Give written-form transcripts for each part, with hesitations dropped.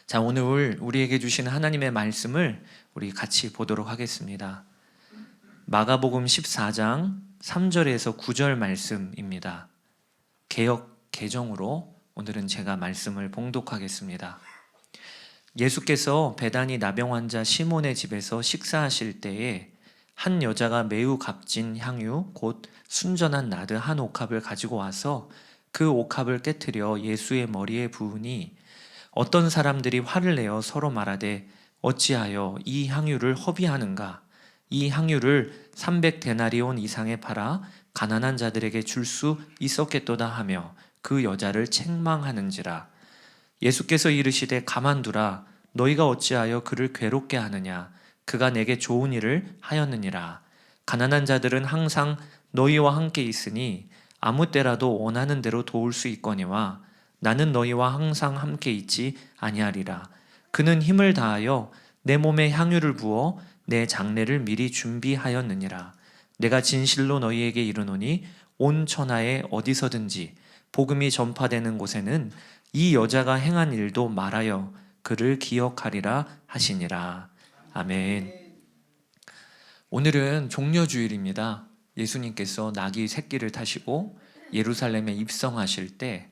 자, 오늘 우리에게 주시는 하나님의 말씀을 우리 같이 보도록 하겠습니다. 마가복음 14장 3절에서 9절 말씀입니다. 개역 개정으로 오늘은 제가 말씀을 봉독하겠습니다. 예수께서 베다니 나병 환자 시몬의 집에서 식사하실 때에 한 여자가 매우 값진 향유 곧 순전한 나드 한 옥합을 가지고 와서 그 옥합을 깨트려 예수의 머리에 부으니 어떤 사람들이 화를 내어 서로 말하되 어찌하여 이 향유를 허비하는가? 이 향유를 300데나리온 이상에 팔아 가난한 자들에게 줄 수 있었겠도다 하며 그 여자를 책망하는지라. 예수께서 이르시되 가만두라. 너희가 어찌하여 그를 괴롭게 하느냐? 그가 내게 좋은 일을 하였느니라. 가난한 자들은 항상 너희와 함께 있으니 아무 때라도 원하는 대로 도울 수 있거니와 나는 너희와 항상 함께 있지 아니하리라. 그는 힘을 다하여 내 몸에 향유를 부어 내 장례를 미리 준비하였느니라. 내가 진실로 너희에게 이르노니 온 천하에 어디서든지 복음이 전파되는 곳에는 이 여자가 행한 일도 말하여 그를 기억하리라 하시니라. 아멘. 오늘은 종려주일입니다. 예수님께서 나귀 새끼를 타시고 예루살렘에 입성하실 때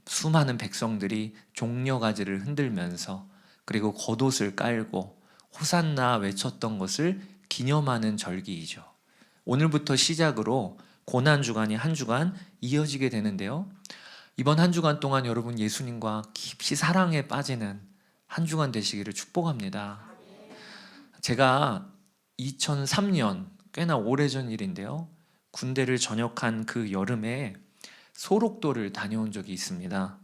수많은 백성들이 종려가지를 흔들면서 그리고 겉옷을 깔고 호산나 외쳤던 것을 기념하는 절기이죠. 오늘부터 시작으로 고난주간이 한 주간 이어지게 되는데요. 이번 한 주간 동안 여러분 예수님과 깊이 사랑에 빠지는 한 주간 되시기를 축복합니다. 제가 2003년 꽤나 오래전 일인데요. 군대를 전역한 그 여름에 소록도를 다녀온 적이 있습니다.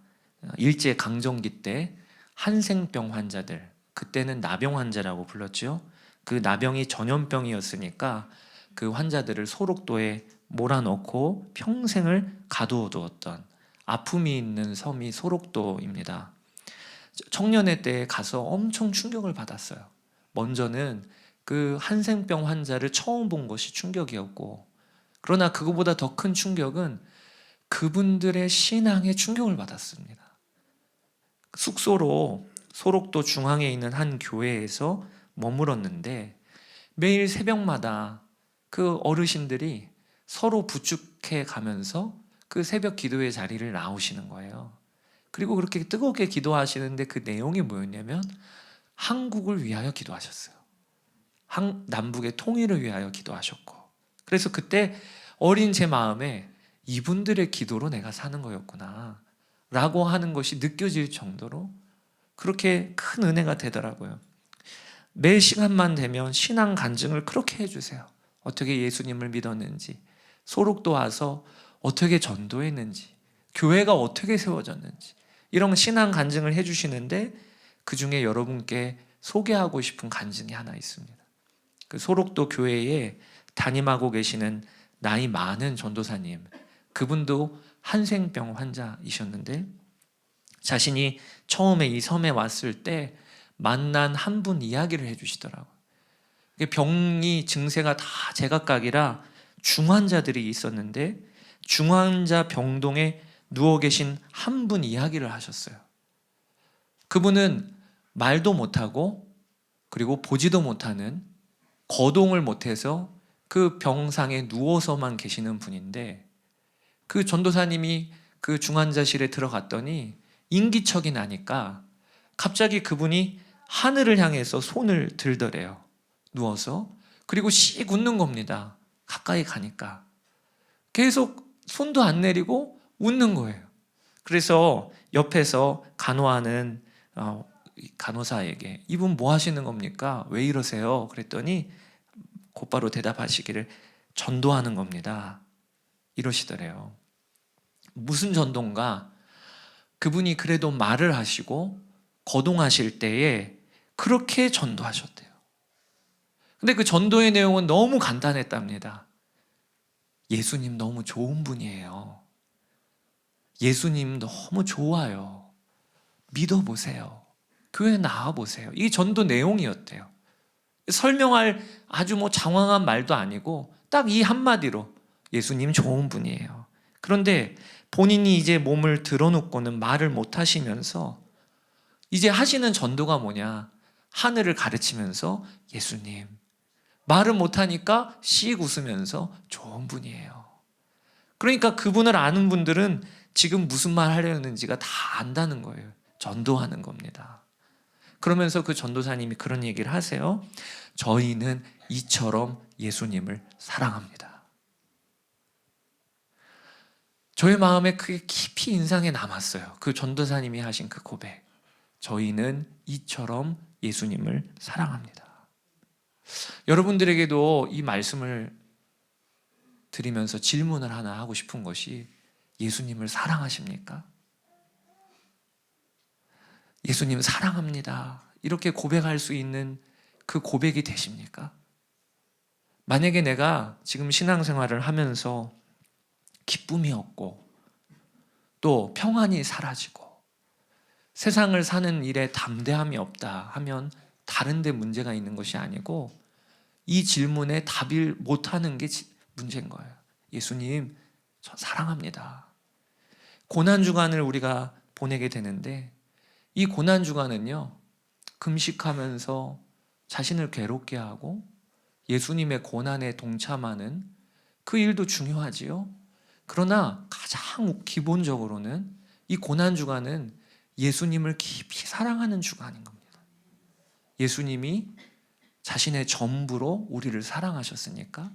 일제 강점기 때 한생병 환자들, 그때는 나병 환자라고 불렀죠. 그 나병이 전염병이었으니까 그 환자들을 소록도에 몰아넣고 평생을 가두어두었던 아픔이 있는 섬이 소록도입니다. 청년회 때 가서 엄청 충격을 받았어요. 먼저는 그 한생병 환자를 처음 본 것이 충격이었고, 그러나 그거보다 더 큰 충격은 그분들의 신앙에 충격을 받았습니다. 숙소로 소록도 중앙에 있는 한 교회에서 머물었는데 매일 새벽마다 그 어르신들이 서로 부축해 가면서 그 새벽 기도의 자리를 나오시는 거예요. 그리고 그렇게 뜨겁게 기도하시는데 그 내용이 뭐였냐면 한국을 위하여 기도하셨어요. 남북의 통일을 위하여 기도하셨고, 그래서 그때 어린 제 마음에 이분들의 기도로 내가 사는 거였구나 라고 하는 것이 느껴질 정도로 그렇게 큰 은혜가 되더라고요. 매 시간만 되면 신앙 간증을 그렇게 해주세요. 어떻게 예수님을 믿었는지, 소록도 와서 어떻게 전도했는지, 교회가 어떻게 세워졌는지, 이런 신앙 간증을 해주시는데 그 중에 여러분께 소개하고 싶은 간증이 하나 있습니다. 그 소록도 교회에 담임하고 계시는 나이 많은 전도사님, 그분도 한생병 환자이셨는데 자신이 처음에 이 섬에 왔을 때 만난 한 분 이야기를 해주시더라고요. 병이 증세가 다 제각각이라 중환자들이 있었는데 중환자 병동에 누워 계신 한 분 이야기를 하셨어요. 그분은 말도 못하고 그리고 보지도 못하는, 거동을 못해서 그 병상에 누워서만 계시는 분인데 그 전도사님이 그 중환자실에 들어갔더니 인기척이 나니까 갑자기 그분이 하늘을 향해서 손을 들더래요. 누워서. 그리고 씩 웃는 겁니다. 가까이 가니까. 계속 손도 안 내리고 웃는 거예요. 그래서 옆에서 간호하는 간호사에게 이분 뭐 하시는 겁니까? 왜 이러세요? 그랬더니 곧바로 대답하시기를 전도하는 겁니다. 이러시더래요. 무슨 전도인가? 그분이 그래도 말을 하시고 거동하실 때에 그렇게 전도하셨대요. 근데 그 전도의 내용은 너무 간단했답니다. 예수님 너무 좋은 분이에요. 예수님 너무 좋아요. 믿어보세요. 교회 나와보세요. 이게 전도 내용이었대요. 설명할 아주 장황한 말도 아니고 딱 이 한마디로 예수님 좋은 분이에요. 그런데 본인이 이제 몸을 드러놓고는 말을 못 하시면서 이제 하시는 전도가 뭐냐? 하늘을 가르치면서 예수님, 말을 못하니까 씩 웃으면서 좋은 분이에요. 그러니까 그분을 아는 분들은 지금 무슨 말 하려는지가 다 안다는 거예요. 전도하는 겁니다. 그러면서 그 전도사님이 그런 얘기를 하세요. 저희는 이처럼 예수님을 사랑합니다. 저의 마음에 그게 깊이 인상에 남았어요. 그 전도사님이 하신 그 고백. 저희는 이처럼 예수님을 사랑합니다. 여러분들에게도 이 말씀을 드리면서 질문을 하나 하고 싶은 것이, 예수님을 사랑하십니까? 예수님 사랑합니다, 이렇게 고백할 수 있는 그 고백이 되십니까? 만약에 내가 지금 신앙생활을 하면서 기쁨이 없고 또 평안이 사라지고 세상을 사는 일에 담대함이 없다 하면 다른 데 문제가 있는 것이 아니고 이 질문에 답을 못하는 게 문제인 거예요. 예수님, 저 사랑합니다. 고난주간을 우리가 보내게 되는데 이 고난주간은요, 금식하면서 자신을 괴롭게 하고 예수님의 고난에 동참하는 그 일도 중요하지요. 그러나 가장 기본적으로는 이 고난주간은 예수님을 깊이 사랑하는 주간인 겁니다. 예수님이 자신의 전부로 우리를 사랑하셨으니까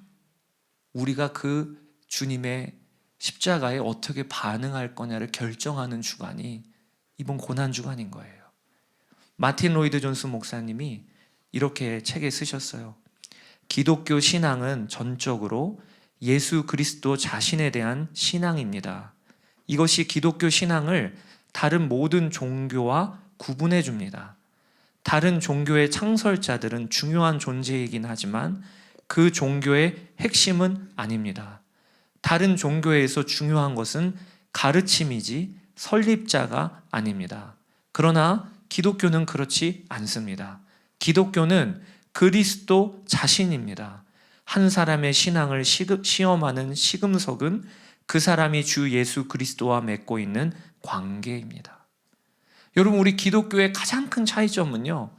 우리가 그 주님의 십자가에 어떻게 반응할 거냐를 결정하는 주간이 이번 고난주간인 거예요. 마틴 로이드 존스 목사님이 이렇게 책에 쓰셨어요. 기독교 신앙은 전적으로 예수 그리스도 자신에 대한 신앙입니다. 이것이 기독교 신앙을 다른 모든 종교와 구분해 줍니다. 다른 종교의 창설자들은 중요한 존재이긴 하지만 그 종교의 핵심은 아닙니다. 다른 종교에서 중요한 것은 가르침이지 설립자가 아닙니다. 그러나 기독교는 그렇지 않습니다. 기독교는 그리스도 자신입니다. 한 사람의 신앙을 시험하는 시금석은 그 사람이 주 예수 그리스도와 맺고 있는 관계입니다. 여러분, 우리 기독교의 가장 큰 차이점은요,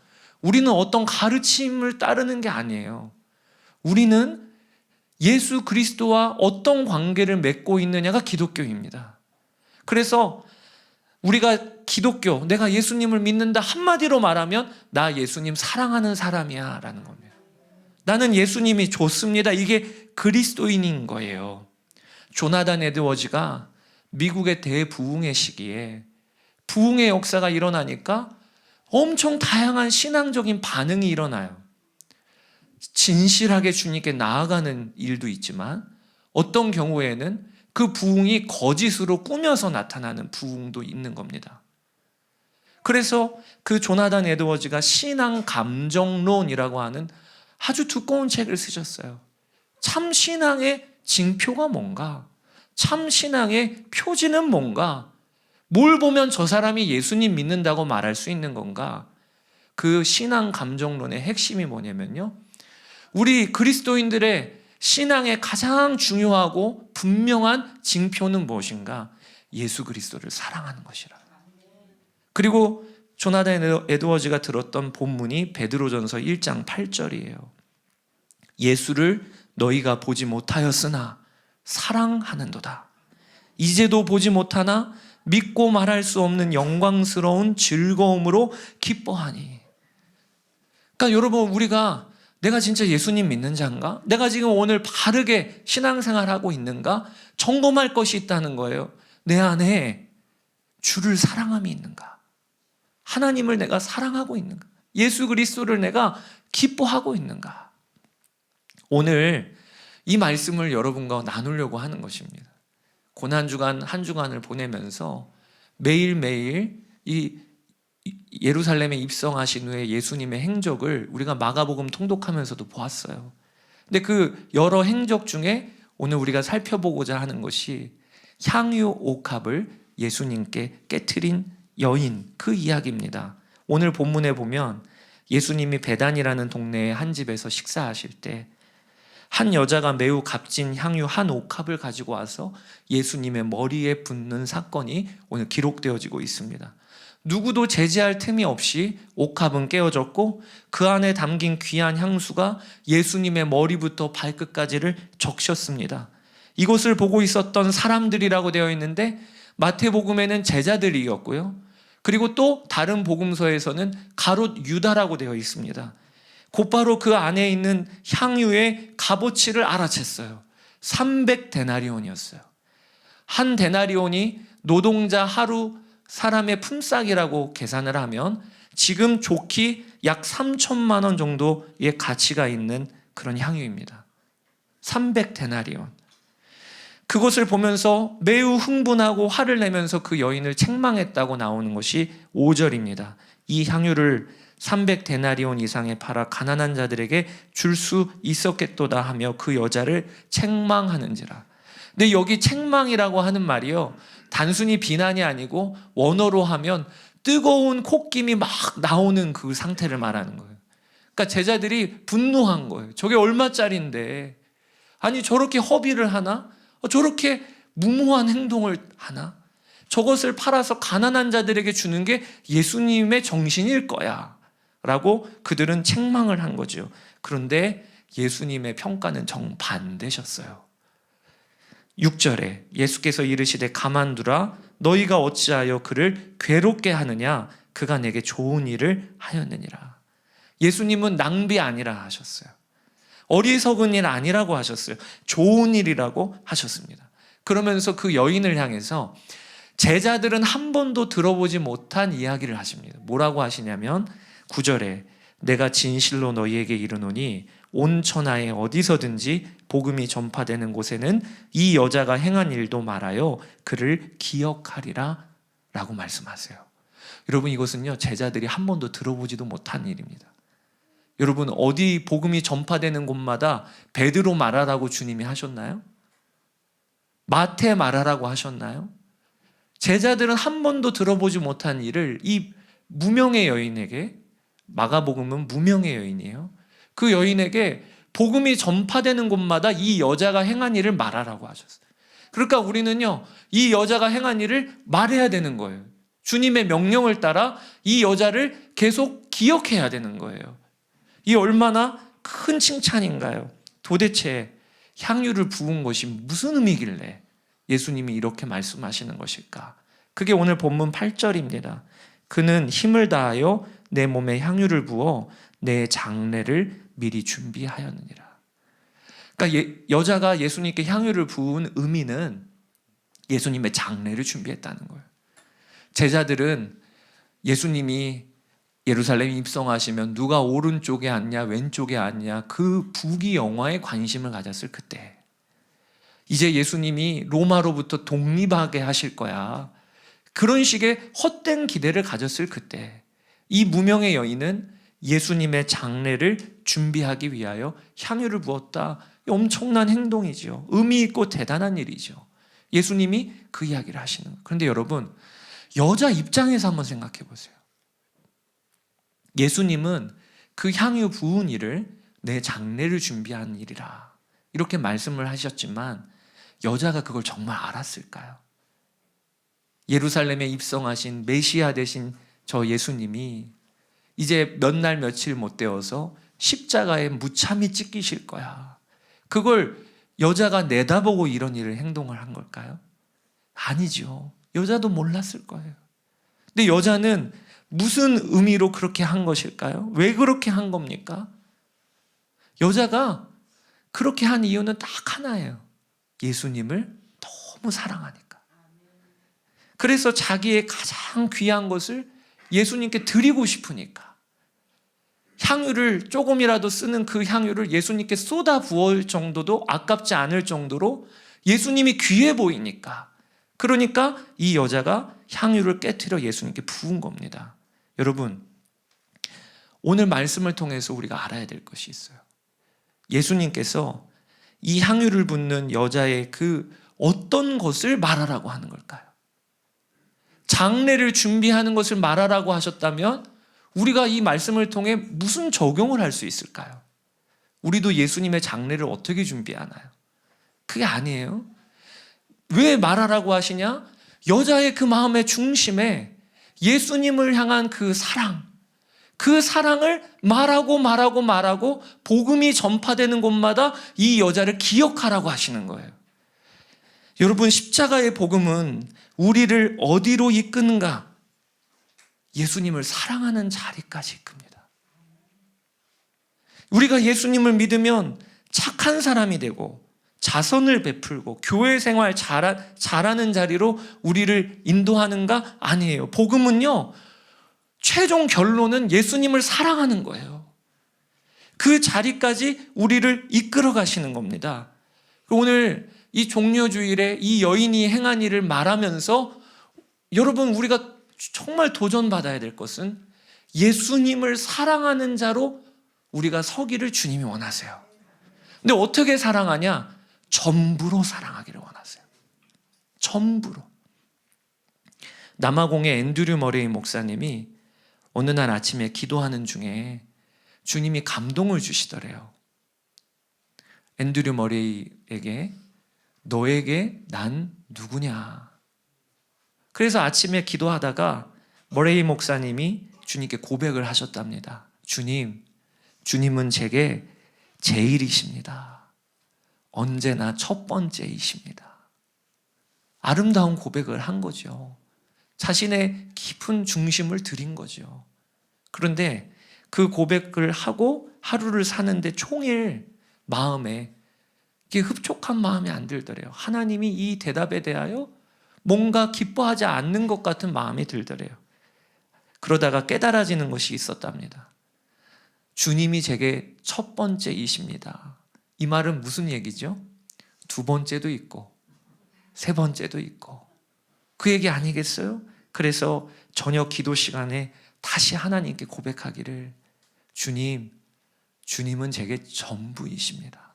우리는 어떤 가르침을 따르는 게 아니에요. 우리는 예수 그리스도와 어떤 관계를 맺고 있느냐가 기독교입니다. 그래서 우리가 기독교, 내가 예수님을 믿는다 한마디로 말하면 나 예수님 사랑하는 사람이야 라는 겁니다. 나는 예수님이 좋습니다. 이게 그리스도인인 거예요. 조나단 에드워즈가 미국의 대부흥의 시기에 부흥의 역사가 일어나니까 엄청 다양한 신앙적인 반응이 일어나요. 진실하게 주님께 나아가는 일도 있지만 어떤 경우에는 그 부흥이 거짓으로 꾸며서 나타나는 부흥도 있는 겁니다. 그래서 그 조나단 에드워즈가 신앙 감정론이라고 하는 아주 두꺼운 책을 쓰셨어요. 참 신앙의 징표가 뭔가? 참 신앙의 표지는 뭔가? 뭘 보면 저 사람이 예수님 믿는다고 말할 수 있는 건가? 그 신앙 감정론의 핵심이 뭐냐면요, 우리 그리스도인들의 신앙의 가장 중요하고 분명한 징표는 무엇인가? 예수 그리스도를 사랑하는 것이라. 그리고 조나단 에드워즈가 들었던 본문이 베드로전서 1장 8절이에요. 예수를 너희가 보지 못하였으나 사랑하는도다. 이제도 보지 못하나 믿고 말할 수 없는 영광스러운 즐거움으로 기뻐하니. 그러니까 여러분, 우리가 내가 진짜 예수님 믿는 자인가? 내가 지금 오늘 바르게 신앙생활하고 있는가? 점검할 것이 있다는 거예요. 내 안에 주를 사랑함이 있는가? 하나님을 내가 사랑하고 있는가? 예수 그리스도를 내가 기뻐하고 있는가? 오늘 이 말씀을 여러분과 나누려고 하는 것입니다. 고난주간 한 주간을 보내면서 매일매일 이 예루살렘에 입성하신 후에 예수님의 행적을 우리가 마가복음 통독하면서도 보았어요. 근데 그 여러 행적 중에 오늘 우리가 살펴보고자 하는 것이 향유 옥합을 예수님께 깨트린 여인, 그 이야기입니다. 오늘 본문에 보면 예수님이 베단이라는 동네의 한 집에서 식사하실 때 한 여자가 매우 값진 향유 한 옥합을 가지고 와서 예수님의 머리에 붓는 사건이 오늘 기록되어지고 있습니다. 누구도 제지할 틈이 없이 옥합은 깨어졌고 그 안에 담긴 귀한 향수가 예수님의 머리부터 발끝까지를 적셨습니다. 이곳을 보고 있었던 사람들이라고 되어 있는데 마태복음에는 제자들이었고요. 그리고 또 다른 복음서에서는 가롯 유다라고 되어 있습니다. 곧바로 그 안에 있는 향유의 값어치를 알아챘어요. 300데나리온이었어요. 한 데나리온이 노동자 하루 사람의 품삯이라고 계산을 하면 지금 좋게 약 3천만 원 정도의 가치가 있는 그런 향유입니다. 300데나리온. 그것을 보면서 매우 흥분하고 화를 내면서 그 여인을 책망했다고 나오는 것이 5절입니다. 이 향유를 300데나리온 이상에 팔아 가난한 자들에게 줄 수 있었겠도다 하며 그 여자를 책망하는지라. 근데 여기 책망이라고 하는 말이요, 단순히 비난이 아니고 원어로 하면 뜨거운 콧김이 막 나오는 그 상태를 말하는 거예요. 그러니까 제자들이 분노한 거예요. 저게 얼마짜린데, 아니 저렇게 허비를 하나? 저렇게 무모한 행동을 하나? 저것을 팔아서 가난한 자들에게 주는 게 예수님의 정신일 거야 라고 그들은 책망을 한 거죠. 그런데 예수님의 평가는 정반대셨어요. 6절에 예수께서 이르시되 가만두라, 너희가 어찌하여 그를 괴롭게 하느냐, 그가 내게 좋은 일을 하였느니라. 예수님은 낭비 아니라 하셨어요. 어리석은 일 아니라고 하셨어요. 좋은 일이라고 하셨습니다. 그러면서 그 여인을 향해서 제자들은 한 번도 들어보지 못한 이야기를 하십니다. 뭐라고 하시냐면 9절에 내가 진실로 너희에게 이르노니 온 천하에 어디서든지 복음이 전파되는 곳에는 이 여자가 행한 일도 말하여 그를 기억하리라 라고 말씀하세요. 여러분, 이것은요 제자들이 한 번도 들어보지도 못한 일입니다. 여러분, 어디 복음이 전파되는 곳마다 베드로 말하라고 주님이 하셨나요? 마태 말하라고 하셨나요? 제자들은 한 번도 들어보지 못한 일을 이 무명의 여인에게, 마가복음은 무명의 여인이에요. 그 여인에게 복음이 전파되는 곳마다 이 여자가 행한 일을 말하라고 하셨어요. 그러니까 우리는요 이 여자가 행한 일을 말해야 되는 거예요. 주님의 명령을 따라 이 여자를 계속 기억해야 되는 거예요. 이 얼마나 큰 칭찬인가요? 도대체 향유를 부은 것이 무슨 의미길래 예수님이 이렇게 말씀하시는 것일까? 그게 오늘 본문 8절입니다. 그는 힘을 다하여 내 몸에 향유를 부어 내 장례를 미리 준비하였느니라. 그러니까 여자가 예수님께 향유를 부은 의미는 예수님의 장례를 준비했다는 거예요. 제자들은 예수님이 예루살렘에 입성하시면 누가 오른쪽에 앉냐 왼쪽에 앉냐 그 부귀영화에 관심을 가졌을 그때, 이제 예수님이 로마로부터 독립하게 하실 거야, 그런 식의 헛된 기대를 가졌을 그때 이 무명의 여인은 예수님의 장례를 준비하기 위하여 향유를 부었다. 엄청난 행동이죠. 의미 있고 대단한 일이죠. 예수님이 그 이야기를 하시는 거예요. 그런데 여러분, 여자 입장에서 한번 생각해 보세요. 예수님은 그 향유 부은 일을 내 장례를 준비한 일이라 이렇게 말씀을 하셨지만 여자가 그걸 정말 알았을까요? 예루살렘에 입성하신 메시아 되신 저 예수님이 이제 몇 날 며칠 못 되어서 십자가에 무참히 찢기실 거야, 그걸 여자가 내다보고 이런 일을 행동을 한 걸까요? 아니죠. 여자도 몰랐을 거예요. 근데 여자는 무슨 의미로 그렇게 한 것일까요? 왜 그렇게 한 겁니까? 여자가 그렇게 한 이유는 딱 하나예요. 예수님을 너무 사랑하니까. 그래서 자기의 가장 귀한 것을 예수님께 드리고 싶으니까, 향유를 조금이라도 쓰는 그 향유를 예수님께 쏟아 부을 정도도 아깝지 않을 정도로 예수님이 귀해 보이니까, 그러니까 이 여자가 향유를 깨트려 예수님께 부은 겁니다. 여러분, 오늘 말씀을 통해서 우리가 알아야 될 것이 있어요. 예수님께서 이 향유를 붓는 여자의 그 어떤 것을 말하라고 하는 걸까요? 장례를 준비하는 것을 말하라고 하셨다면 우리가 이 말씀을 통해 무슨 적용을 할 수 있을까요? 우리도 예수님의 장례를 어떻게 준비하나요? 그게 아니에요. 왜 말하라고 하시냐? 여자의 그 마음의 중심에 예수님을 향한 그 사랑을 말하고 복음이 전파되는 곳마다 이 여자를 기억하라고 하시는 거예요. 여러분, 십자가의 복음은 우리를 어디로 이끄는가? 예수님을 사랑하는 자리까지 이끕니다. 우리가 예수님을 믿으면 착한 사람이 되고 자선을 베풀고 교회 생활 잘하는 자리로 우리를 인도하는가? 아니에요. 복음은요, 최종 결론은 예수님을 사랑하는 거예요. 그 자리까지 우리를 이끌어 가시는 겁니다. 오늘 이 종려주일에 이 여인이 행한 일을 말하면서 여러분, 우리가 정말 도전받아야 될 것은 예수님을 사랑하는 자로 우리가 서기를 주님이 원하세요. 근데 어떻게 사랑하냐? 전부로 사랑하기를 원하세요. 전부로. 남아공의 앤드류 머레이 목사님이 어느 날 아침에 기도하는 중에 주님이 감동을 주시더래요. 앤드류 머레이에게 너에게 난 누구냐? 그래서 아침에 기도하다가 머레이 목사님이 주님께 고백을 하셨답니다. 주님은 제게 제일이십니다. 언제나 첫 번째이십니다. 아름다운 고백을 한 거죠. 자신의 깊은 중심을 드린 거죠. 그런데 그 고백을 하고 하루를 사는데 총일 마음에 흡족한 마음이 안 들더래요. 하나님이 이 대답에 대하여 뭔가 기뻐하지 않는 것 같은 마음이 들더래요. 그러다가 깨달아지는 것이 있었답니다. 주님이 제게 첫 번째이십니다. 이 말은 무슨 얘기죠? 두 번째도 있고 세 번째도 있고 그 얘기 아니겠어요? 그래서 저녁 기도 시간에 다시 하나님께 고백하기를 주님은 제게 전부이십니다.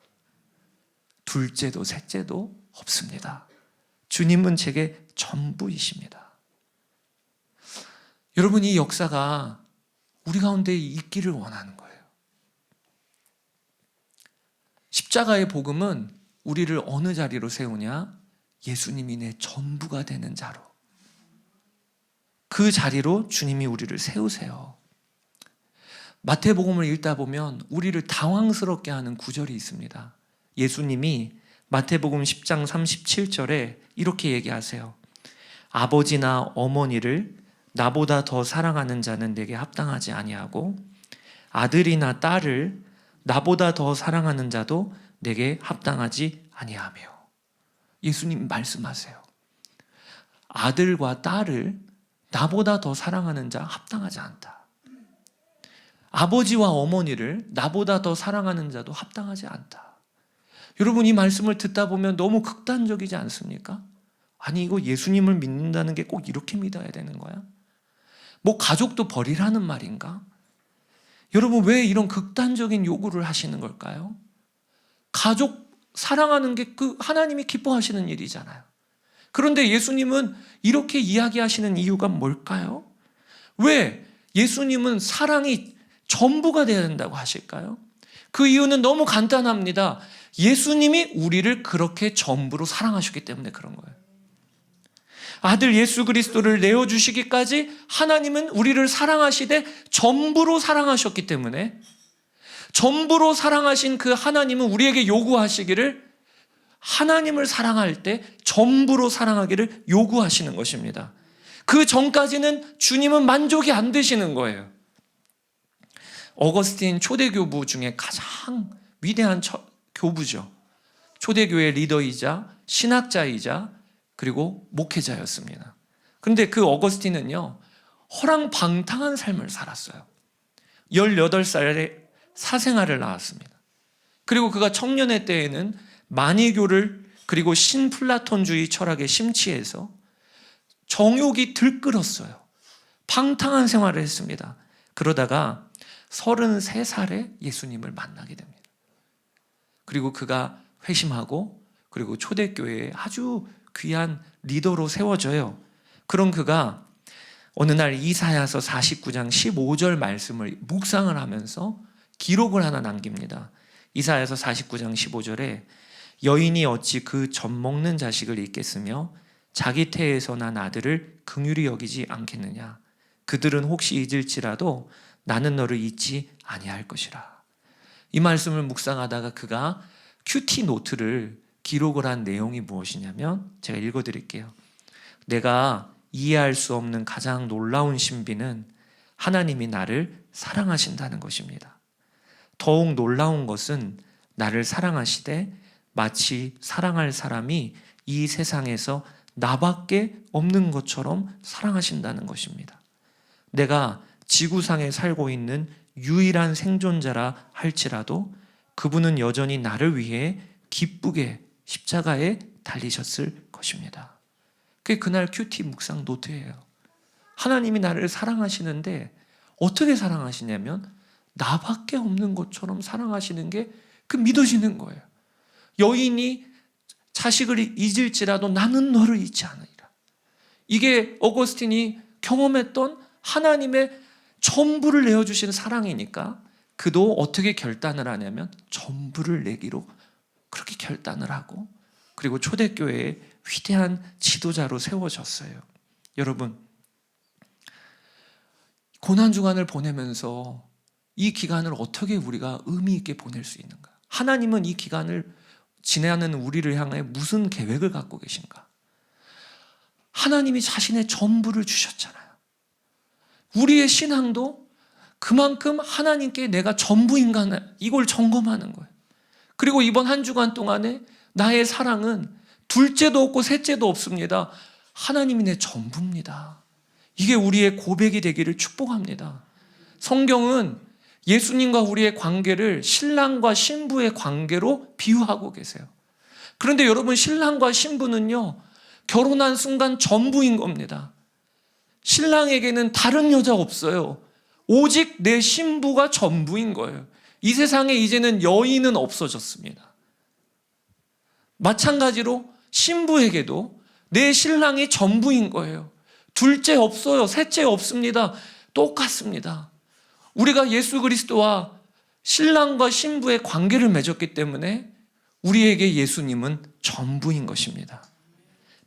둘째도 셋째도 없습니다. 주님은 제게 전부이십니다. 여러분, 이 역사가 우리 가운데 있기를 원하는 거예요. 십자가의 복음은 우리를 어느 자리로 세우냐? 예수님이 내 전부가 되는 자로. 그 자리로 주님이 우리를 세우세요. 마태복음을 읽다 보면 우리를 당황스럽게 하는 구절이 있습니다. 예수님이 마태복음 10장 37절에 이렇게 얘기하세요. 아버지나 어머니를 나보다 더 사랑하는 자는 내게 합당하지 아니하고 아들이나 딸을 나보다 더 사랑하는 자도 내게 합당하지 아니하며. 예수님 말씀하세요. 아들과 딸을 나보다 더 사랑하는 자 합당하지 않다. 아버지와 어머니를 나보다 더 사랑하는 자도 합당하지 않다. 여러분, 이 말씀을 듣다 보면 너무 극단적이지 않습니까? 아니, 이거 예수님을 믿는다는 게 꼭 이렇게 믿어야 되는 거야? 뭐 가족도 버리라는 말인가? 여러분, 왜 이런 극단적인 요구를 하시는 걸까요? 가족 사랑하는 게 그 하나님이 기뻐하시는 일이잖아요. 그런데 예수님은 이렇게 이야기하시는 이유가 뭘까요? 왜 예수님은 사랑이 전부가 되어야 된다고 하실까요? 그 이유는 너무 간단합니다. 예수님이 우리를 그렇게 전부로 사랑하셨기 때문에 그런 거예요. 아들 예수 그리스도를 내어주시기까지 하나님은 우리를 사랑하시되 전부로 사랑하셨기 때문에, 전부로 사랑하신 그 하나님은 우리에게 요구하시기를, 하나님을 사랑할 때 전부로 사랑하기를 요구하시는 것입니다. 그 전까지는 주님은 만족이 안 되시는 거예요. 어거스틴 초대교부 중에 가장 위대한 교부죠. 초대교회 리더이자 신학자이자 그리고 목회자였습니다. 그런데 그 어거스틴은요, 허랑방탕한 삶을 살았어요. 18살에 사생아를 낳았습니다. 그리고 그가 청년의 때에는 만이교를 그리고 신플라톤주의 철학에 심취해서 정욕이 들끓었어요. 방탕한 생활을 했습니다. 그러다가 33살에 예수님을 만나게 됩니다. 그리고 그가 회심하고 그리고 초대교회에 아주 귀한 리더로 세워져요. 그런 그가 어느 날 이사야서 49장 15절 말씀을 묵상을 하면서 기록을 하나 남깁니다. 이사야서 49장 15절에 여인이 어찌 그 젖 먹는 자식을 잊겠으며 자기 태에서 난 아들을 긍휼히 여기지 않겠느냐. 그들은 혹시 잊을지라도 나는 너를 잊지 아니할 것이라. 이 말씀을 묵상하다가 그가 큐티 노트를 기록을 한 내용이 무엇이냐면, 제가 읽어드릴게요. 내가 이해할 수 없는 가장 놀라운 신비는 하나님이 나를 사랑하신다는 것입니다. 더욱 놀라운 것은 나를 사랑하시되 마치 사랑할 사람이 이 세상에서 나밖에 없는 것처럼 사랑하신다는 것입니다. 내가 지구상에 살고 있는 유일한 생존자라 할지라도 그분은 여전히 나를 위해 기쁘게 십자가에 달리셨을 것입니다. 그게 그날 큐티 묵상 노트예요. 하나님이 나를 사랑하시는데 어떻게 사랑하시냐면 나밖에 없는 것처럼 사랑하시는 게 그 믿어지는 거예요. 여인이 자식을 잊을지라도 나는 너를 잊지 않으리라. 이게 어거스틴이 경험했던 하나님의 전부를 내어주시는 사랑이니까 그도 어떻게 결단을 하냐면 전부를 내기로 그렇게 결단을 하고, 그리고 초대교회의 위대한 지도자로 세워졌어요. 여러분, 고난주간을 보내면서 이 기간을 어떻게 우리가 의미 있게 보낼 수 있는가? 하나님은 이 기간을 지내는 우리를 향해 무슨 계획을 갖고 계신가? 하나님이 자신의 전부를 주셨잖아요. 우리의 신앙도 그만큼 하나님께 내가 전부인가, 이걸 점검하는 거예요. 그리고 이번 한 주간 동안에 나의 사랑은 둘째도 없고 셋째도 없습니다. 하나님이 내 전부입니다. 이게 우리의 고백이 되기를 축복합니다. 성경은 예수님과 우리의 관계를 신랑과 신부의 관계로 비유하고 계세요. 그런데 여러분, 신랑과 신부는요, 결혼한 순간 전부인 겁니다. 신랑에게는 다른 여자 없어요. 오직 내 신부가 전부인 거예요. 이 세상에 이제는 여인은 없어졌습니다. 마찬가지로 신부에게도 내 신랑이 전부인 거예요. 둘째 없어요. 셋째 없습니다. 똑같습니다. 우리가 예수 그리스도와 신랑과 신부의 관계를 맺었기 때문에 우리에게 예수님은 전부인 것입니다.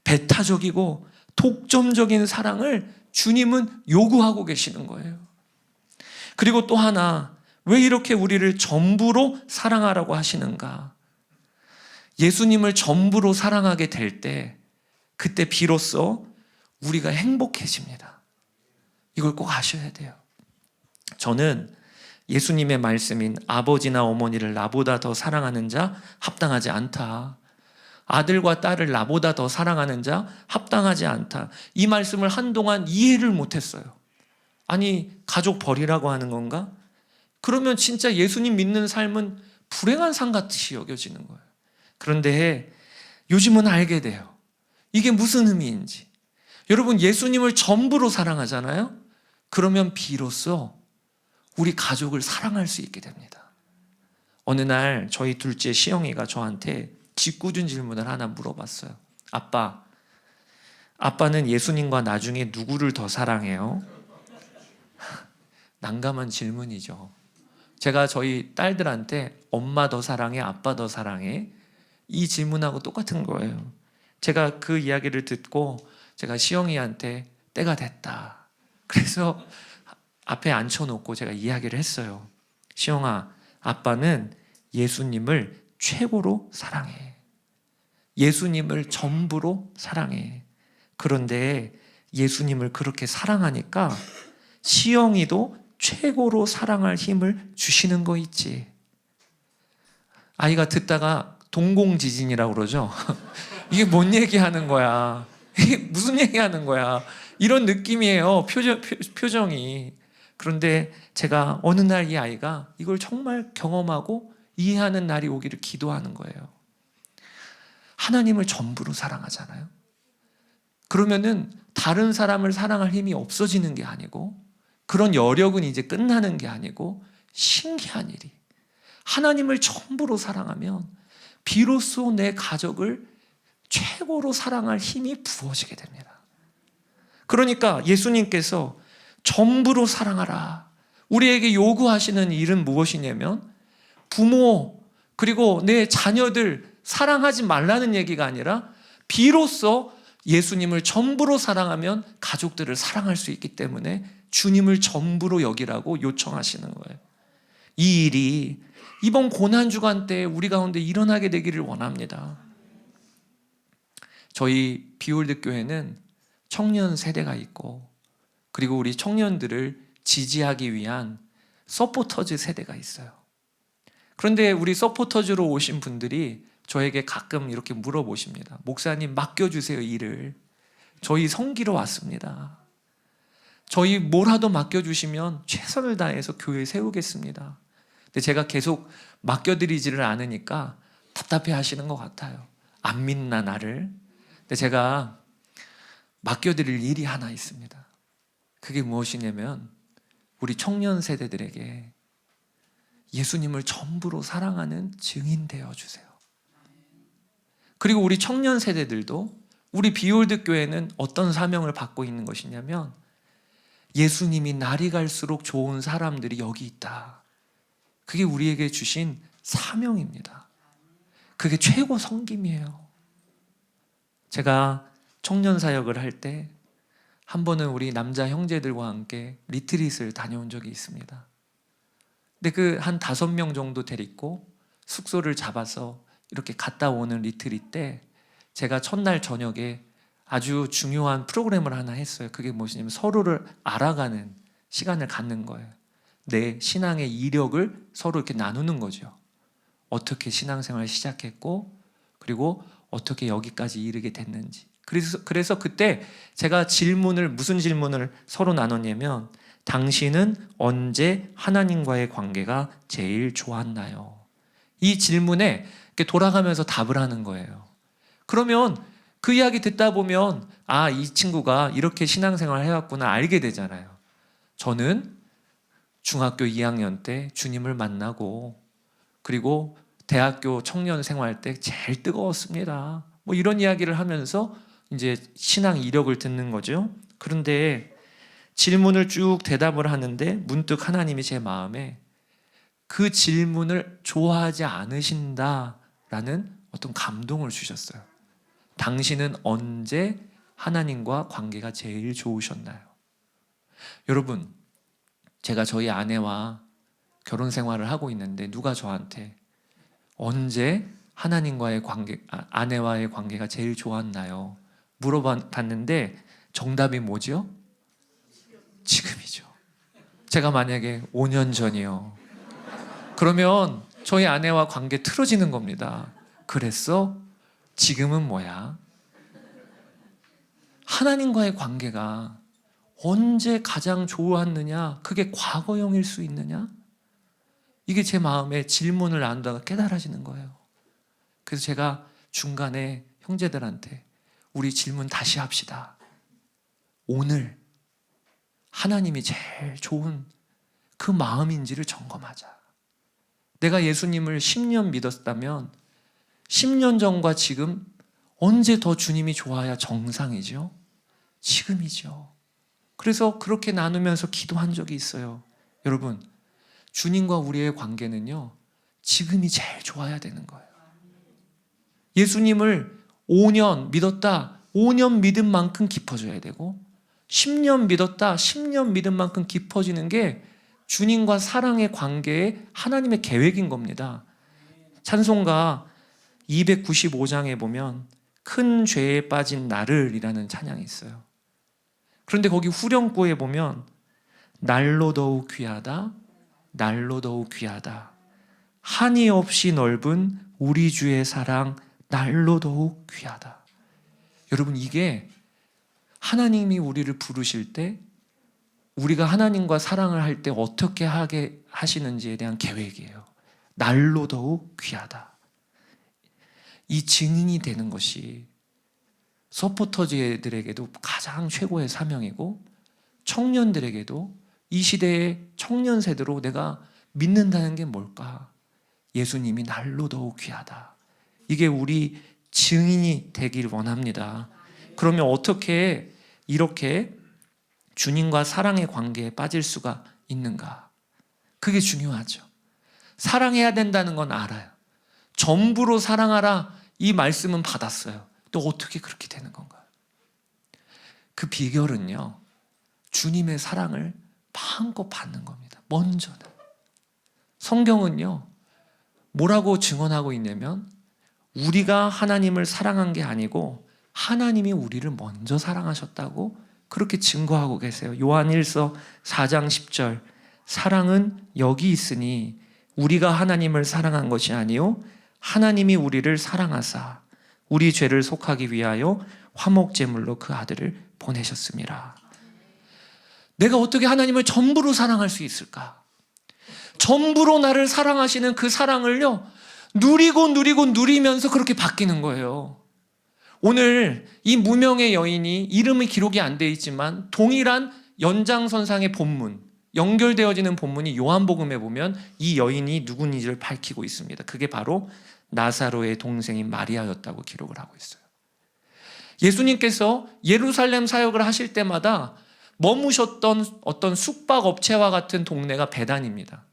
배타적이고 독점적인 사랑을 주님은 요구하고 계시는 거예요. 그리고 또 하나, 왜 이렇게 우리를 전부로 사랑하라고 하시는가? 예수님을 전부로 사랑하게 될 때, 그때 비로소 우리가 행복해집니다. 이걸 꼭 아셔야 돼요. 저는 예수님의 말씀인 아버지나 어머니를 나보다 더 사랑하는 자 합당하지 않다. 아들과 딸을 나보다 더 사랑하는 자 합당하지 않다. 이 말씀을 한동안 이해를 못했어요. 아니, 가족 버리라고 하는 건가? 그러면 진짜 예수님 믿는 삶은 불행한 삶 같이 여겨지는 거예요. 그런데 요즘은 알게 돼요. 이게 무슨 의미인지. 여러분, 예수님을 전부로 사랑하잖아요? 그러면 비로소 우리 가족을 사랑할 수 있게 됩니다. 어느 날 저희 둘째 시영이가 저한테 짓궂은 질문을 하나 물어봤어요. 아빠는 예수님과 나중에 누구를 더 사랑해요? 난감한 질문이죠. 제가 저희 딸들한테 엄마 더 사랑해, 아빠 더 사랑해? 이 질문하고 똑같은 거예요. 제가 그 이야기를 듣고 제가 시영이한테 때가 됐다. 그래서 앞에 앉혀놓고 제가 이야기를 했어요. 시영아, 아빠는 예수님을 최고로 사랑해. 예수님을 전부로 사랑해. 그런데 예수님을 그렇게 사랑하니까 시영이도 최고로 사랑할 힘을 주시는 거 있지. 아이가 듣다가 동공지진이라고 그러죠. 이게 뭔 얘기하는 거야? 이게 무슨 얘기하는 거야? 이런 느낌이에요. 표정이. 그런데 제가 어느 날 이 아이가 이걸 정말 경험하고 이해하는 날이 오기를 기도하는 거예요. 하나님을 전부로 사랑하잖아요. 그러면은 다른 사람을 사랑할 힘이 없어지는 게 아니고, 그런 여력은 이제 끝나는 게 아니고, 신기한 일이, 하나님을 전부로 사랑하면 비로소 내 가족을 최고로 사랑할 힘이 부어지게 됩니다. 그러니까 예수님께서 전부로 사랑하라, 우리에게 요구하시는 일은 무엇이냐면, 부모 그리고 내 자녀들 사랑하지 말라는 얘기가 아니라 비로소 예수님을 전부로 사랑하면 가족들을 사랑할 수 있기 때문에 주님을 전부로 여기라고 요청하시는 거예요. 이 일이 이번 고난주간 때 우리 가운데 일어나게 되기를 원합니다. 저희 비올드 교회는 청년 세대가 있고, 그리고 우리 청년들을 지지하기 위한 서포터즈 세대가 있어요. 그런데 우리 서포터즈로 오신 분들이 저에게 가끔 이렇게 물어보십니다. 목사님, 맡겨주세요, 일을. 저희 섬기러 왔습니다. 저희 뭐라도 맡겨주시면 최선을 다해서 교회 세우겠습니다. 근데 제가 계속 맡겨드리지를 않으니까 답답해 하시는 것 같아요. 안 믿나 나를? 근데 제가 맡겨드릴 일이 하나 있습니다. 그게 무엇이냐면 우리 청년 세대들에게 예수님을 전부로 사랑하는 증인 되어주세요. 그리고 우리 청년 세대들도 우리 비올드 교회는 어떤 사명을 받고 있는 것이냐면 예수님이 날이 갈수록 좋은 사람들이 여기 있다. 그게 우리에게 주신 사명입니다. 그게 최고 섬김이에요. 제가 청년 사역을 할 때 한 번은 우리 남자 형제들과 함께 리트릿을 다녀온 적이 있습니다. 근데 그 한 5명 정도 데리고 숙소를 잡아서 이렇게 갔다 오는 리트릿 때 제가 첫날 저녁에 아주 중요한 프로그램을 하나 했어요. 그게 무엇이냐면 서로를 알아가는 시간을 갖는 거예요. 내 신앙의 이력을 서로 이렇게 나누는 거죠. 어떻게 신앙생활을 시작했고, 그리고 어떻게 여기까지 이르게 됐는지. 그래서 그때 제가 무슨 질문을 서로 나눴냐면, 당신은 언제 하나님과의 관계가 제일 좋았나요? 이 질문에 이렇게 돌아가면서 답을 하는 거예요. 그러면 그 이야기 듣다 보면 이 친구가 이렇게 신앙생활을 해왔구나 알게 되잖아요. 저는 중학교 2학년 때 주님을 만나고, 그리고 대학교 청년 생활 때 제일 뜨거웠습니다. 뭐 이런 이야기를 하면서 이제 신앙 이력을 듣는 거죠. 그런데 질문을 쭉 대답을 하는데 문득 하나님이 제 마음에 그 질문을 좋아하지 않으신다라는 어떤 감동을 주셨어요. 당신은 언제 하나님과 관계가 제일 좋으셨나요? 여러분, 제가 저희 아내와 결혼 생활을 하고 있는데 누가 저한테 언제 하나님과의 아내와의 관계가 제일 좋았나요? 물어봤는데 정답이 뭐죠? 지금이죠. 제가 만약에 5년 전이요. 그러면 저희 아내와 관계 틀어지는 겁니다. 그랬어? 지금은 뭐야? 하나님과의 관계가 언제 가장 좋았느냐? 그게 과거형일 수 있느냐? 이게 제 마음에 질문을 나누다가 깨달아지는 거예요. 그래서 제가 중간에 형제들한테 우리 질문 다시 합시다. 오늘 하나님이 제일 좋은 그 마음인지를 점검하자. 내가 예수님을 10년 믿었다면 10년 전과 지금 언제 더 주님이 좋아야 정상이죠? 지금이죠. 그래서 그렇게 나누면서 기도한 적이 있어요. 여러분, 주님과 우리의 관계는요, 지금이 제일 좋아야 되는 거예요. 예수님을 5년 믿었다, 5년 믿은 만큼 깊어져야 되고, 10년 믿었다, 10년 믿은 만큼 깊어지는 게 주님과 사랑의 관계에 하나님의 계획인 겁니다. 찬송가 295장에 보면 큰 죄에 빠진 나를 이라는 찬양이 있어요. 그런데 거기 후렴구에 보면 날로 더욱 귀하다, 날로 더욱 귀하다, 한이 없이 넓은 우리 주의 사랑 날로 더욱 귀하다. 여러분, 이게 하나님이 우리를 부르실 때 우리가 하나님과 사랑을 할 때 어떻게 하게 하시는지에 대한 계획이에요. 날로 더욱 귀하다. 이 증인이 되는 것이 서포터즈들에게도 가장 최고의 사명이고, 청년들에게도 이 시대의 청년 세대로 내가 믿는다는 게 뭘까? 예수님이 날로 더욱 귀하다. 이게 우리 증인이 되길 원합니다. 그러면 어떻게 이렇게 주님과 사랑의 관계에 빠질 수가 있는가? 그게 중요하죠. 사랑해야 된다는 건 알아요. 전부로 사랑하라, 이 말씀은 받았어요. 또 어떻게 그렇게 되는 건가요? 그 비결은요, 주님의 사랑을 마음껏 받는 겁니다. 먼저는. 성경은요, 뭐라고 증언하고 있냐면 우리가 하나님을 사랑한 게 아니고 하나님이 우리를 먼저 사랑하셨다고 그렇게 증거하고 계세요. 요한 1서 4장 10절, 사랑은 여기 있으니 우리가 하나님을 사랑한 것이 아니요 하나님이 우리를 사랑하사 우리 죄를 속하기 위하여 화목제물로 그 아들을 보내셨습니다. 내가 어떻게 하나님을 전부로 사랑할 수 있을까? 전부로 나를 사랑하시는 그 사랑을요, 누리면서 그렇게 바뀌는 거예요. 오늘 이 무명의 여인이 이름이 기록이 안 돼 있지만 동일한 연장선상의 본문, 연결되어지는 본문이 요한복음에 보면 이 여인이 누구인지를 밝히고 있습니다. 그게 바로 나사로의 동생인 마리아였다고 기록을 하고 있어요. 예수님께서 예루살렘 사역을 하실 때마다 머무셨던 어떤 숙박업체와 같은 동네가 베단입니다.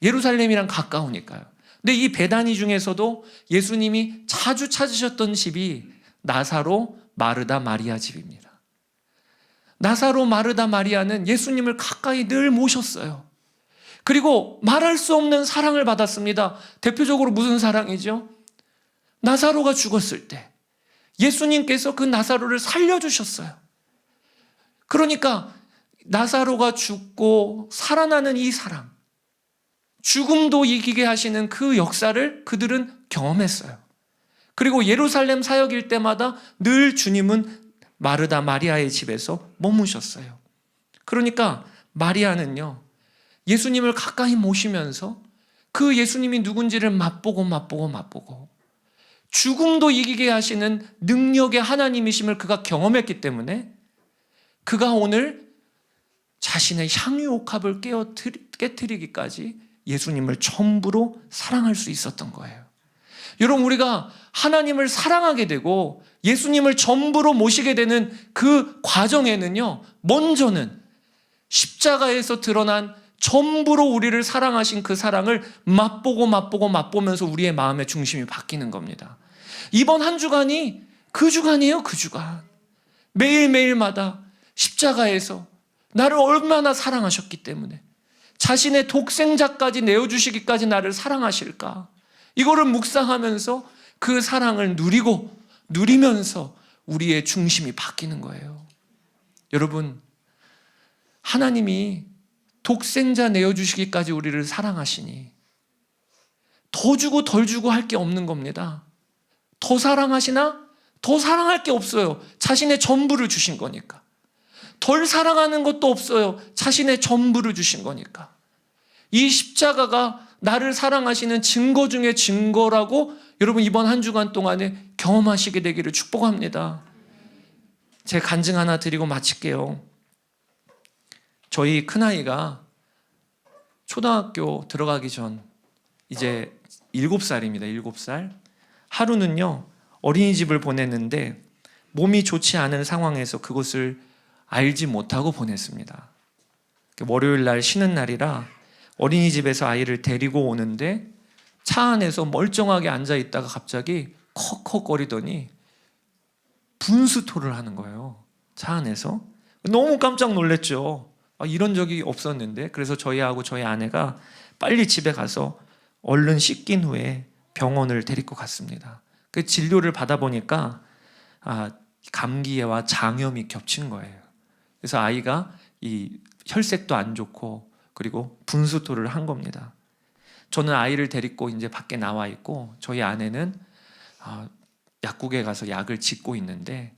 예루살렘이랑 가까우니까요. 근데 이 베다니 중에서도 예수님이 자주 찾으셨던 집이 나사로, 마르다, 마리아 집입니다. 나사로, 마르다, 마리아는 예수님을 가까이 늘 모셨어요. 그리고 말할 수 없는 사랑을 받았습니다. 대표적으로 무슨 사랑이죠? 나사로가 죽었을 때 예수님께서 그 나사로를 살려주셨어요. 그러니까 나사로가 죽고 살아나는 이 사랑, 죽음도 이기게 하시는 그 역사를 그들은 경험했어요. 그리고 예루살렘 사역일 때마다 늘 주님은 마르다 마리아의 집에서 머무셨어요. 그러니까 마리아는요, 예수님을 가까이 모시면서 그 예수님이 누군지를 맛보고 죽음도 이기게 하시는 능력의 하나님이심을 그가 경험했기 때문에 그가 오늘 자신의 향유옥합을 깨트리기까지 예수님을 전부로 사랑할 수 있었던 거예요. 여러분, 우리가 하나님을 사랑하게 되고 예수님을 전부로 모시게 되는 그 과정에는요, 먼저는 십자가에서 드러난 전부로 우리를 사랑하신 그 사랑을 맛보면서 우리의 마음의 중심이 바뀌는 겁니다. 이번 한 주간이 그 주간이에요. 그 주간. 매일매일마다 십자가에서 나를 얼마나 사랑하셨기 때문에 자신의 독생자까지 내어주시기까지 나를 사랑하실까? 이거를 묵상하면서 그 사랑을 누리면서 우리의 중심이 바뀌는 거예요. 여러분, 하나님이 독생자 내어주시기까지 우리를 사랑하시니 더 주고 덜 주고 할 게 없는 겁니다. 더 사랑하시나? 더 사랑할 게 없어요. 자신의 전부를 주신 거니까. 덜 사랑하는 것도 없어요. 자신의 전부를 주신 거니까. 이 십자가가 나를 사랑하시는 증거 중에 증거라고 여러분 이번 한 주간 동안에 경험하시게 되기를 축복합니다. 제 간증 하나 드리고 마칠게요. 저희 큰아이가 초등학교 들어가기 전 이제 7살입니다. 7살. 하루는요, 어린이집을 보냈는데 몸이 좋지 않은 상황에서 그것을 알지 못하고 보냈습니다. 월요일 날 쉬는 날이라 어린이집에서 아이를 데리고 오는데 차 안에서 멀쩡하게 앉아있다가 갑자기 컥컥거리더니 분수토를 하는 거예요. 차 안에서. 너무 깜짝 놀랐죠. 이런 적이 없었는데. 그래서 저희하고 저희 아내가 빨리 집에 가서 얼른 씻긴 후에 병원을 데리고 갔습니다. 그 진료를 받아보니까 감기와 장염이 겹친 거예요. 그래서 아이가 이 혈색도 안 좋고 그리고 분수토를 한 겁니다. 저는 아이를 데리고 이제 밖에 나와 있고 저희 아내는 약국에 가서 약을 짓고 있는데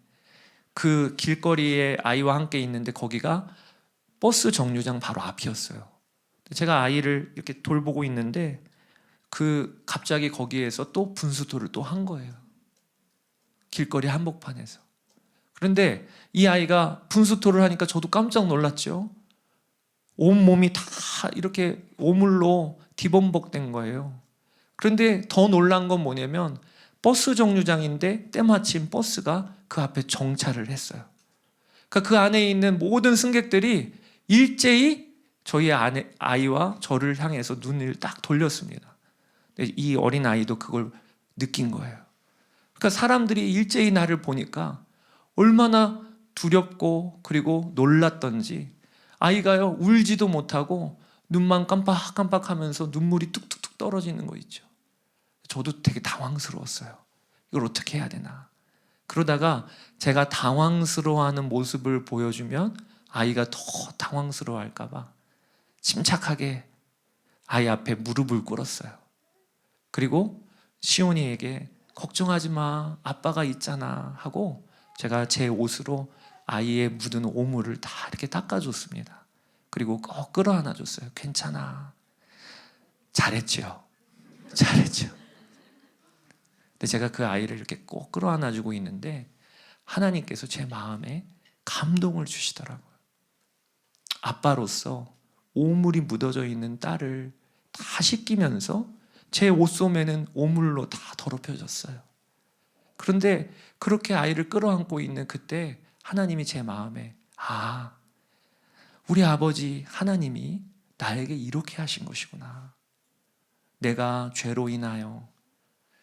그 길거리에 아이와 함께 있는데 거기가 버스 정류장 바로 앞이었어요. 제가 아이를 이렇게 돌보고 있는데 갑자기 거기에서 또 분수토를 또 한 거예요. 길거리 한복판에서. 그런데 이 아이가 분수토를 하니까 저도 깜짝 놀랐죠. 온몸이 다 이렇게 오물로 뒤범벅된 거예요. 그런데 더 놀란 건 뭐냐면 버스 정류장인데 때마침 버스가 그 앞에 정차를 했어요. 그러니까 그 안에 있는 모든 승객들이 일제히 저희 아이와 저를 향해서 눈을 딱 돌렸습니다. 이 어린 아이도 그걸 느낀 거예요. 그러니까 사람들이 일제히 나를 보니까 얼마나 두렵고 그리고 놀랐던지 아이가요 울지도 못하고 눈만 깜빡깜빡하면서 눈물이 뚝뚝뚝 떨어지는 거 있죠. 저도 되게 당황스러웠어요. 이걸 어떻게 해야 되나. 그러다가 제가 당황스러워하는 모습을 보여주면 아이가 더 당황스러워할까 봐 침착하게 아이 앞에 무릎을 꿇었어요. 그리고 시온이에게 걱정하지 마, 아빠가 있잖아 하고 제가 제 옷으로 아이의 묻은 오물을 다 이렇게 닦아줬습니다. 그리고 꼭 끌어안아줬어요. 괜찮아. 잘했죠. 잘했죠. 근데 제가 그 아이를 이렇게 꼭 끌어안아주고 있는데 하나님께서 제 마음에 감동을 주시더라고요. 아빠로서 오물이 묻어져 있는 딸을 다 씻기면서 제 옷소매는 오물로 다 더럽혀졌어요. 그런데 그렇게 아이를 끌어안고 있는 그때 하나님이 제 마음에 우리 아버지 하나님이 나에게 이렇게 하신 것이구나. 내가 죄로 인하여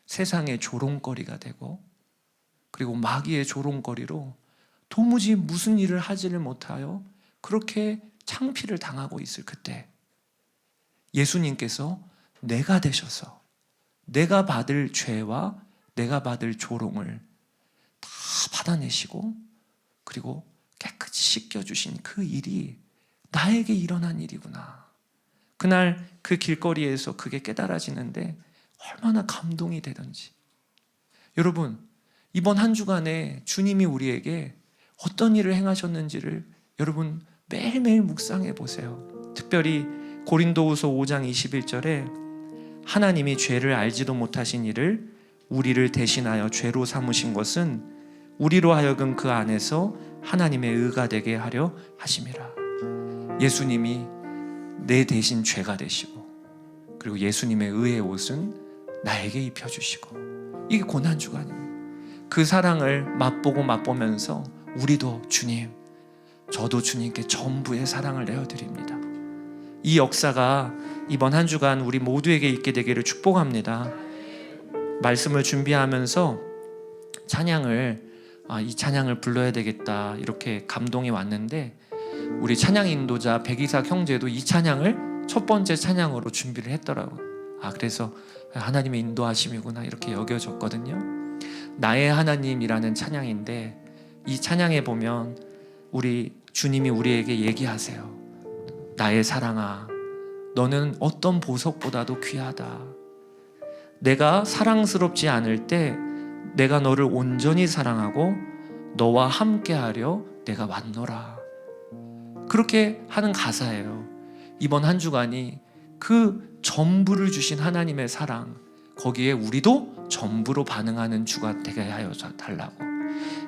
세상의 조롱거리가 되고 그리고 마귀의 조롱거리로 도무지 무슨 일을 하지를 못하여 그렇게 창피를 당하고 있을 그때 예수님께서 내가 되셔서 내가 받을 죄와 내가 받을 조롱을 다 받아내시고 그리고 깨끗이 씻겨주신 그 일이 나에게 일어난 일이구나. 그날 그 길거리에서 그게 깨달아지는데 얼마나 감동이 되던지. 여러분, 이번 한 주간에 주님이 우리에게 어떤 일을 행하셨는지를 여러분 매일매일 묵상해 보세요. 특별히 고린도후서 5장 21절에 하나님이 죄를 알지도 못하신 이를 우리를 대신하여 죄로 삼으신 것은 우리로 하여금 그 안에서 하나님의 의가 되게 하려 하심이라. 예수님이 내 대신 죄가 되시고 그리고 예수님의 의의 옷은 나에게 입혀주시고 이게 고난주간입니다. 그 사랑을 맛보면서 우리도 주님, 저도 주님께 전부의 사랑을 내어드립니다. 이 역사가 이번 한 주간 우리 모두에게 있게 되기를 축복합니다. 말씀을 준비하면서 이 찬양을 불러야 되겠다 이렇게 감동이 왔는데 우리 찬양 인도자 백이삭 형제도 이 찬양을 첫 번째 찬양으로 준비를 했더라고요. 그래서 하나님의 인도하심이구나 이렇게 여겨졌거든요. 나의 하나님이라는 찬양인데 이 찬양에 보면 우리 주님이 우리에게 얘기하세요. 나의 사랑아, 너는 어떤 보석보다도 귀하다. 내가 사랑스럽지 않을 때 내가 너를 온전히 사랑하고 너와 함께하려 내가 왔노라. 그렇게 하는 가사예요. 이번 한 주간이 그 전부를 주신 하나님의 사랑, 거기에 우리도 전부로 반응하는 주가 되게 하여 달라고.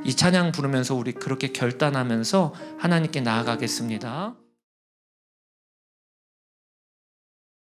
이 찬양 부르면서 우리 그렇게 결단하면서 하나님께 나아가겠습니다.